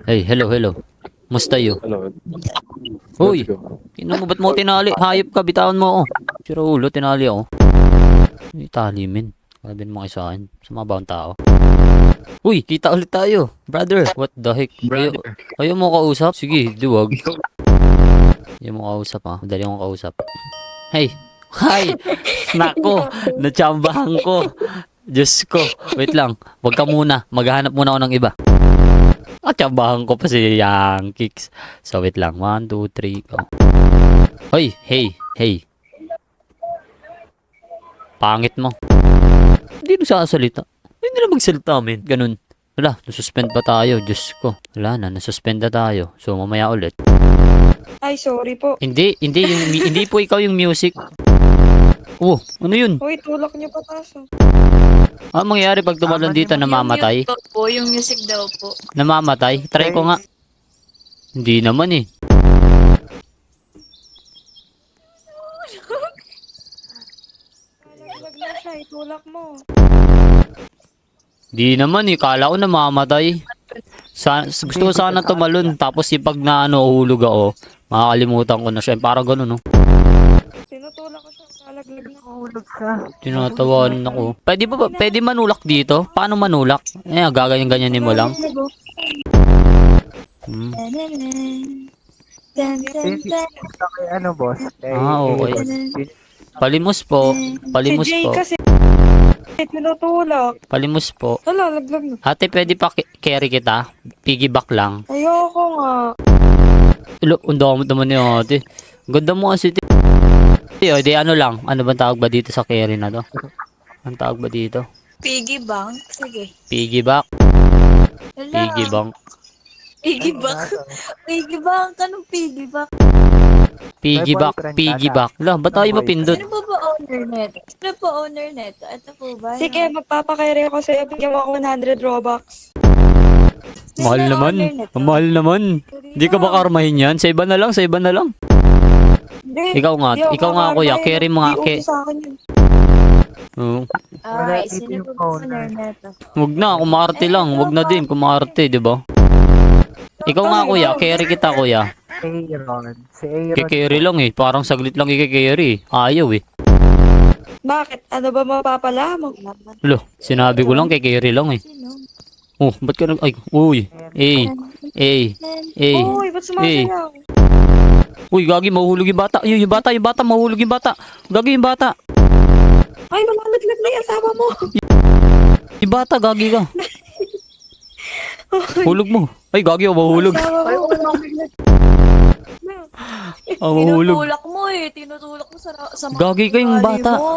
Hey, hello. Musta yo? Hello. Uy, Let's go. ino mo ba't mo tinali? Hayop ka, bitawan mo ako. Sira ulo, tinali ako. Itali, men. Sabihin mo kayo sa akin. Sumabawang tao. Uy, kita ulit tayo. Brother, what the heck? Ayaw mo kausap? Sige, duwag. Ayaw mo kausap ha. Madali akong kausap. Hey! Hi! Nako! Natsambahan ko. Diyos ko. Wait lang. Wag ka muna. Maghahanap muna ako ng iba. Tsambahan ko pa si Yang Kicks. So wait lang. 1, 2, 3, go. Hoy! Hey! Pangit mo. Hindi na sasalita. Hindi na magsalita, men. Ganun. Wala, nasuspend pa tayo. Diyos ko. Wala na, nasuspend na tayo. So mamaya ulit. Ay, sorry po. Hindi po ikaw yung music. Oh, ano yun? Hoy, tulak niyo pataas. Ano mangyayari pag tumalon dito, namamatay? Yung music daw po. Namamatay? Try ko nga. Hindi naman eh. Nalaglag na siya, itulak mo. Hindi naman eh. Kala ko namamatay. Gusto ko sana tumalon. Tapos yung pag na hulog ako, makakalimutan ko na siya. Parang ganun, no? Tinutulak ko siya, nalaglag na. Hulog ka. Tinatawan ako. Pwede manulak dito? Paano manulak? Gaganyan-ganyanin mo lang. Hmm. Okay, ano boss? Okay. Palimos po. Palimos Si Jay po. kasi tinutulak. Palimos po. Hala, laglag na. Ate, pwede pa carry kita? Piggyback lang. Ayoko nga. Ang dami naman ni ate. Ganda mo kasi. Di ano lang. Ano bang tawag ba dito sa carry na to? Ang tawag ba dito? Piggy bank? Sige. Piggyback. Hala. Piggybank. Piggy bank? Piggy bank? Anong piggy bank? Piggyback. Lah, ba't tayo mapindot? Sino po ba owner neto? Sino po owner neto? Ito po ba? Sige, magpapakairi ako sa'yo. Bigyan mo ako 100 Robux. Mahal naman. Ang mahal naman. Hindi ka ba karmahin yan? Sa iba na lang. Hindi. Ikaw nga, Hindi ako ikaw nga kuya. kakain. Carry mo nga. Di uso sa akin yun. Oo. Ay, sino po ba owner neto? Wag na, kumarte lang. Wag na din, kumarte, di ba? Ikaw nga kuya, carry kita kuya. Aaron. Si Aaron. Kikerry lang eh. Parang saglit lang ikikerry. Ayaw eh. Bakit? Ano ba mapapala mo? Lo, sinabi ko lang kikerry lang eh. Sino? Oh, ba't ka nag... Ay, uy. Eh. Uy, ba't sumasayaw? Uy, gagi, mahuhulog yung bata. Yung bata, mahuhulog yung bata. Gagi yung bata. Ay, malalaglag na yung asawa mo. Yung bata, gagi ka. Hulog mo. Ay, gagi ako, mahulog. Asawa ko. Mahulog. Tinutulak mo eh. Tinutulak mo sa mga Gagi ka yung ugali bata. mo.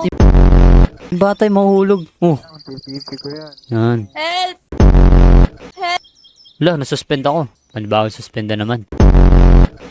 Yung bata yung mahulog. Oh, Tititi ko yan. yan. Help! Wala, nasuspend ako. Ano ba ako suspend na naman?